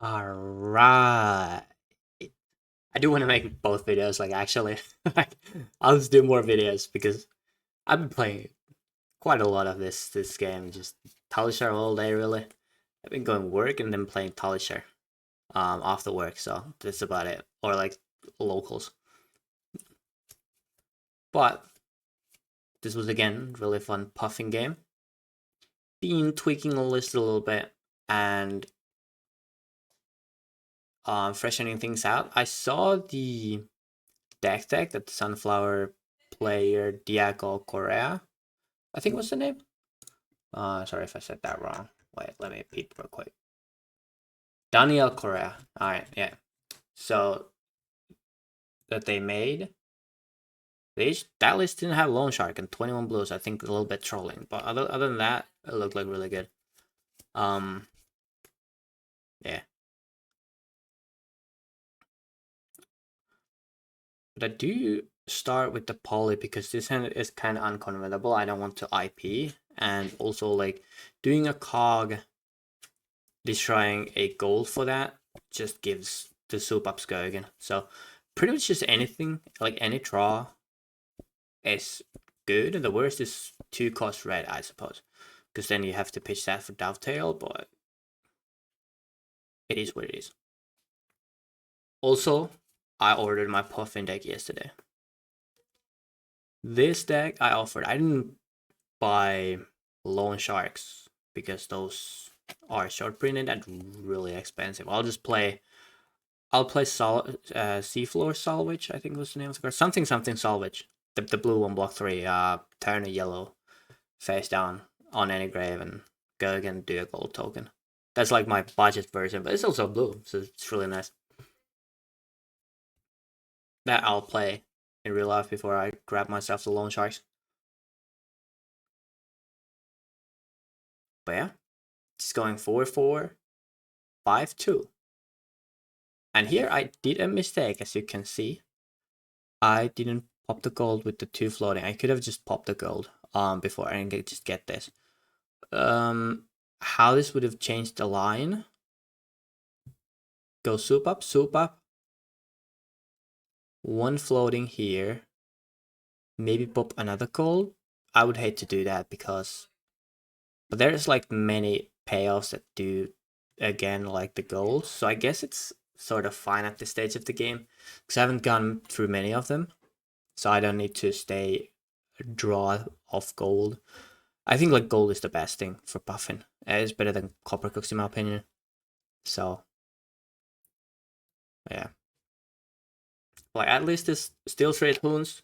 Alright. I do want to make both videos, like actually. I'll just do more videos because I've been playing quite a lot of this game, just Talishar all day really. I've been going work and then playing Talishar after work, so that's about it. Or like locals. But this was again really fun Puffin game. Been tweaking the list a little bit and freshening things out. I saw the deck that the Sunflower player Diego Correa, I think was the name. Sorry if I said that wrong. Wait, let me peep real quick. Daniel Correa. Alright, yeah. So that they made. That list didn't have Loan Shark and 21 blues. I think a little bit trolling, but other than that, it looked like really good. Yeah. But I do start with the poly because this hand is kind of unconvertible. I don't want to IP, and also like doing a cog, destroying a gold for that just gives the soup ups go again. So pretty much just anything, like any draw is good. The worst is 2 cost red, I suppose, because then you have to pitch that for dovetail, but it is what it is. Also, I ordered my Puffin deck yesterday. This deck I didn't buy loan sharks because those are short printed and really expensive. I'll play Seafloor Salvage, I think was the name of the card. Something Salvage. The blue one, block 3, turn a yellow, face down on any grave, and go again, do a gold token. That's like my budget version, but it's also blue, so it's really nice. That I'll play in real life before I grab myself the loan sharks. But yeah, just going 4-4, 5-2. And here I did a mistake, as you can see. I didn't pop the gold with the 2 floating. I could have just popped the gold before and just get this. How this would have changed the line. Go soup up. 1 floating here. Maybe pop another gold. I would hate to do that because... But there's like many payoffs that do, again, like the goals. So I guess it's sort of fine at this stage of the game. Because I haven't gone through many of them. So I don't need to stay draw off gold. I think like gold is the best thing for Puffin. It's better than Copper Cooks in my opinion. So yeah. Like at least this Steel Trade Hoons,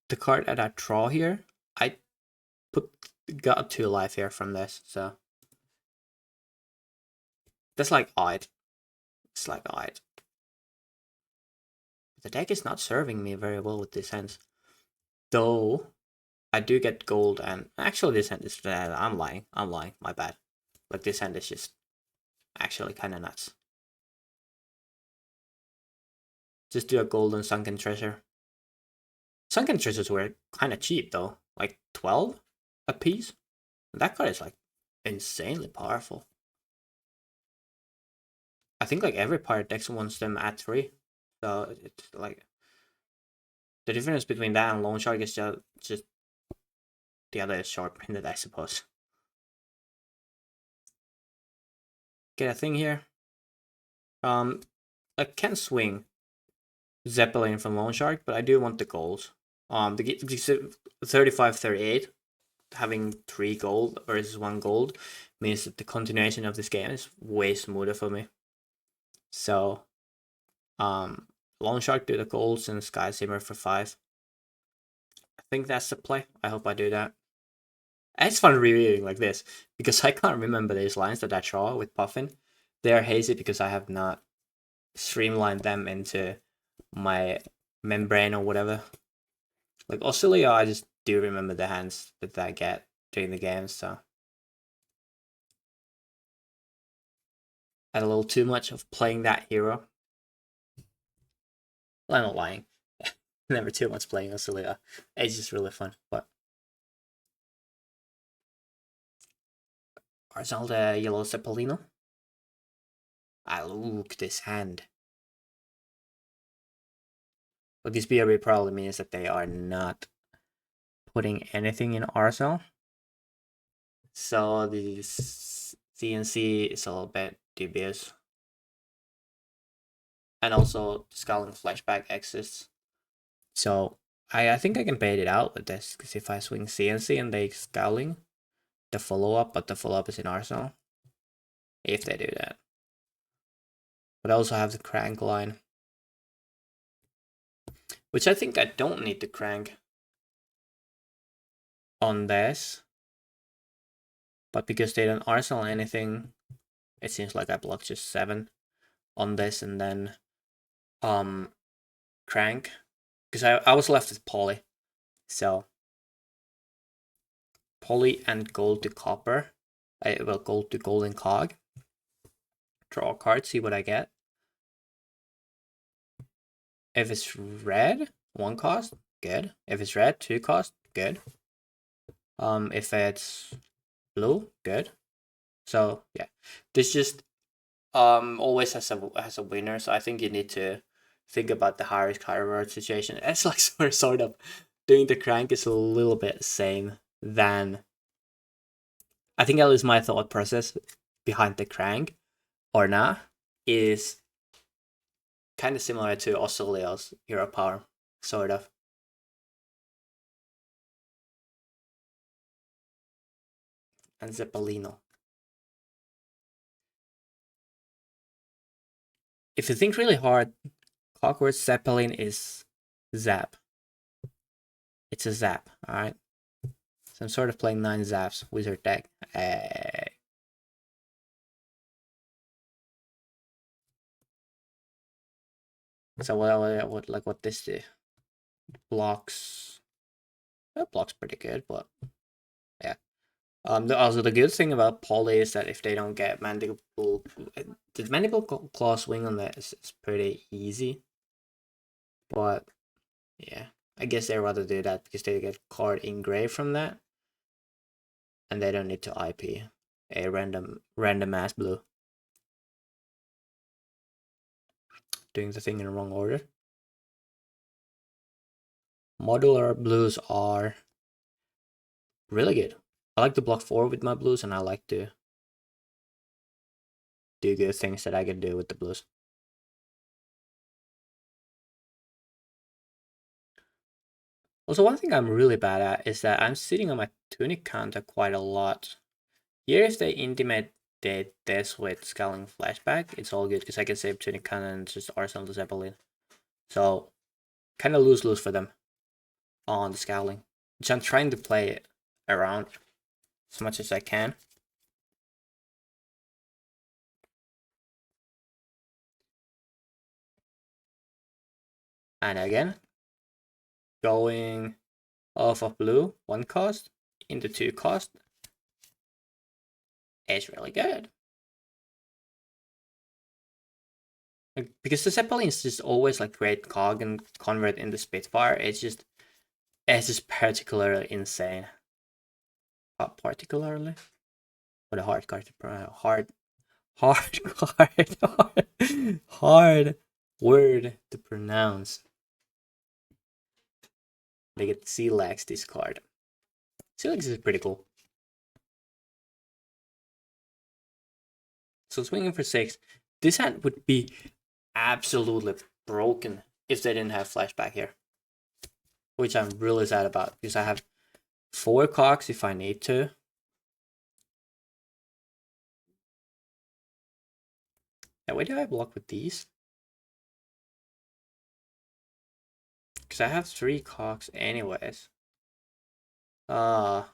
the card that I draw here, I got 2 life here from this, so that's like odd. It's like odd. The deck is not serving me very well with this hands. Though I do get gold, and actually this hand is I'm lying, my bad. Like this hand is just actually kinda nuts. Just do a golden sunken treasure. Sunken treasures were kind of cheap though, like 12 a piece. That card is like insanely powerful. I think like every pirate deck wants them at 3. So it's like the difference between that and Loan Shark is just the other is short printed, I suppose. Get a thing here. I can swing Zeppelin from Loan Shark, but I do want the goals. The 35-38, having 3 gold versus 1 gold means that the continuation of this game is way smoother for me. So, Loan Shark do the golds and Sky Simmer for 5. I think that's the play. I hope I do that. And it's fun reviewing like this because I can't remember these lines that I draw with Puffin. They are hazy because I have not streamlined them into my membrane or whatever. Like Auxilia, I just do remember the hands that I get during the games, so I had a little too much of playing that hero. Well, I'm not lying. Never too much playing Auxilia. It's just really fun. But Arzalda Yellow Cepelino. I look this hand. But this BRB probably means that they are not putting anything in arsenal. So this CNC is a little bit dubious. And also Scowling Flashback exists. So I think I can bait it out with this, because if I swing CNC and they Scowling, the follow-up, but the follow-up is in arsenal. If they do that. But I also have the crank line. Which I think I don't need to crank on this. But because they don't arsenal anything, it seems like I block just 7 on this and then crank. Because I was left with poly. So poly and gold to copper. Well, gold to golden cog. Draw a card, see what I get. If it's red, 1 cost, good. If it's red, 2 cost, good. If it's blue, good. So yeah, this just always has a winner. So I think you need to think about the high risk high reward situation. It's like sort of doing the crank is a little bit same than, I think at least my thought process behind the crank or not is kind of similar to Oscilleo's Hero Power, sort of. And Zeppelino. If you think really hard, Clockwork Zeppelin is Zap. It's a Zap, alright? So I'm sort of playing 9 Zaps, Wizard deck. So what this do? Blocks. That blocks pretty good, but yeah. Also the good thing about Poly is that if they don't get Mandible, the Mandible Claw swing on that is pretty easy. But yeah, I guess they rather do that because they get card engraved from that, and they don't need to IP a random ass blue. Doing the thing in the wrong order. Modular blues are really good. I like to block 4 with my blues, and I like to do good things that I can do with the blues. Also, one thing I'm really bad at is that I'm sitting on my tunic counter quite a lot. Here, if they intimate this with Scowling Flashback, it's all good because I can save tunic counter and just arsenal the Zeppelin. So, kind of lose-lose for them on the Scowling, which I'm trying to play it around as much as I can. And again, going off of blue, 1 cost, into 2 cost, is really good. Because the Zeppelin is just always like great cog and convert into Spitfire. It's just particularly insane. Particularly? What a hard card to pronounce. Hard word to pronounce. They get Celax this card. Celax is pretty cool. So swinging for 6. This hand would be absolutely broken if they didn't have flashback here. Which I'm really sad about, because I have 4 cocks if I need to. Yeah, why do I block with these? Because I have 3 cocks anyways. Yeah,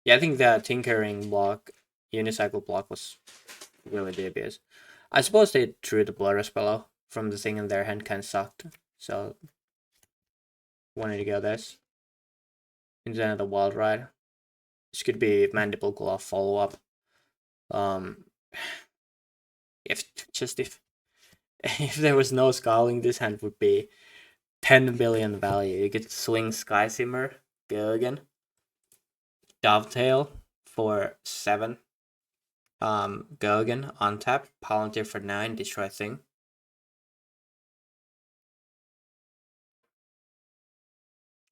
I think that tinkering block, unicycle block was really dubious. I suppose they drew the Blur Spello from the thing in their hand kind of sucked. So, wanted to go this. Into another Wild Ride. This could be Mandible Claw follow-up. If if there was no Scowling, this hand would be 10 billion value. You could swing Sky Simmer, go again. Dovetail for 7. Go again, untap, Palantir for 9, destroy thing.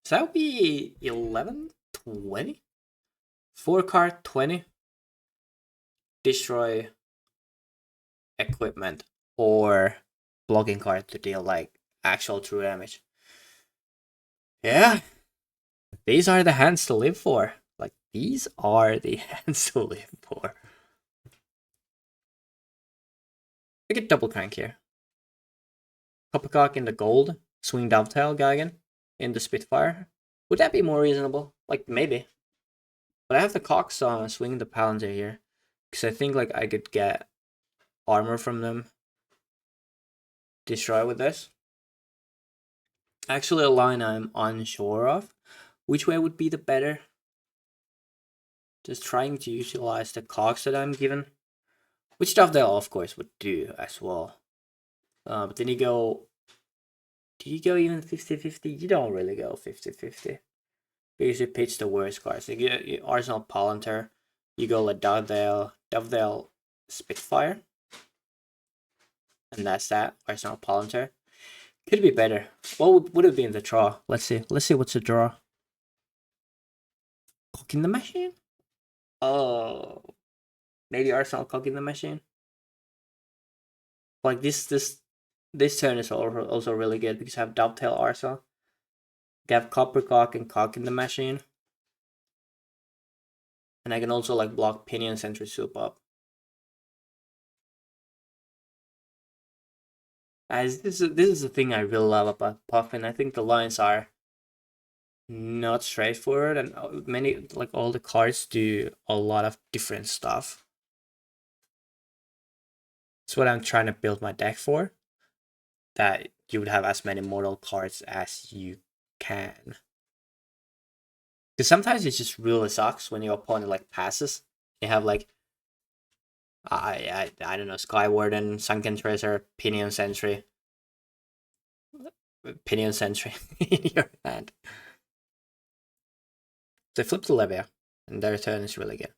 So that would be 11, 20? 4 card, 20. Destroy equipment or blocking card to deal like actual true damage. Yeah. These are the hands to live for. Like, these are the hands to live for. I get double crank here. Coppercock in the gold. Swing dovetail Geigen in the Spitfire. Would that be more reasonable? Like, maybe. But I have the cock, so I'm swinging the Palantir here. Because I think, like, I could get armor from them. Destroy with this. Actually, a line I'm unsure of. Which way would be the better? Just trying to utilize the cocks that I'm given. Which dovetail, of course, would do as well. But then you go... Do you go even 50-50? You don't really go 50-50. Because you pitch the worst cards. You get Arsenal Palantir. You go like Dovetail Spitfire. And that's that. Arsenal Palantir. Could be better. What would it be in the draw? Let's see. Let's see what's the draw. Cock in the machine? Oh. Maybe Arsenal cock in the machine. Like this turn is also really good because I have Dovetail Arsenal. I have Coppercock and cock in the machine. And I can also like block Pinion Sentry Soup up. As this is the thing I really love about Puffin. I think the lines are not straightforward, and many, like all the cards do a lot of different stuff. That's what I'm trying to build my deck for. That you would have as many mortal cards as you can. Because sometimes it just really sucks when your opponent like passes. You have like I don't know, Skywarden, Sunken Treasure, Pinion Sentry in your hand. They flip the Levia, and their turn is really good.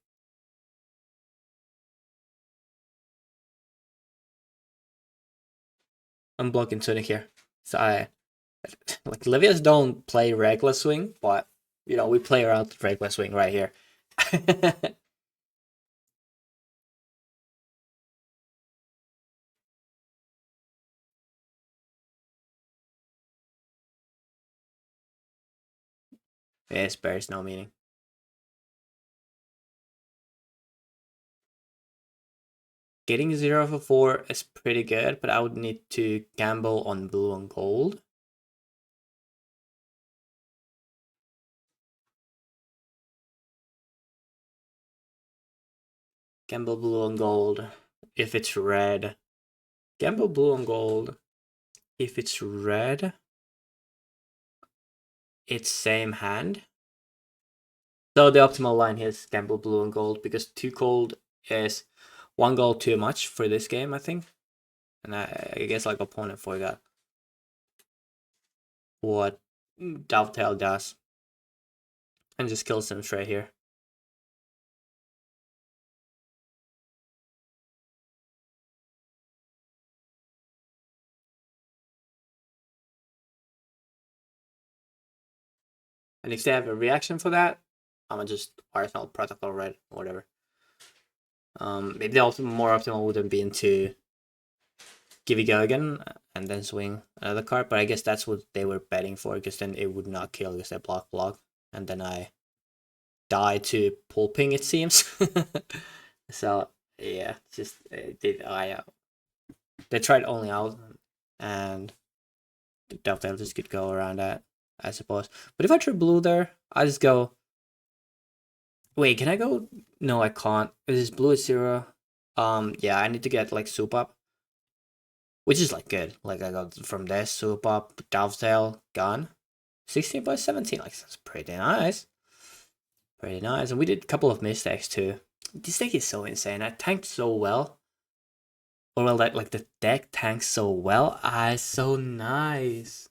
I'm blocking Tunic here. So like Levias don't play regular swing, but you know, we play around regular swing right here. Yeah, spares no meaning. Getting 0 for 4 is pretty good, but I would need to gamble on blue and gold. Gamble blue and gold if it's red. Gamble blue and gold if it's red. It's same hand. So the optimal line here is gamble blue and gold because 2 gold is 1 gold too much for this game, I think. And I guess like opponent forgot what Dovetail does. And just kills them straight here. And if they have a reaction for that, I'm gonna just Arsenal Protocol Red or whatever. Maybe the more optimal would have been to give it go again and then swing another card, but I guess that's what they were betting for, because then it would not kill because they block, and then I die to pulping, it seems. So yeah, just they tried only out, and they'll just could go around that, I suppose. But if I try blue there, I just go. Wait, can I go? No, I can't. This blue is 0. Yeah, I need to get like soup up, which is like good. Like I got from this soup up, dovetail, gun, 16 by 17. Like that's pretty nice. Pretty nice. And we did a couple of mistakes too. This deck is so insane. I tanked so well. Or well, that like the deck tanks so well. Ah, it's so nice.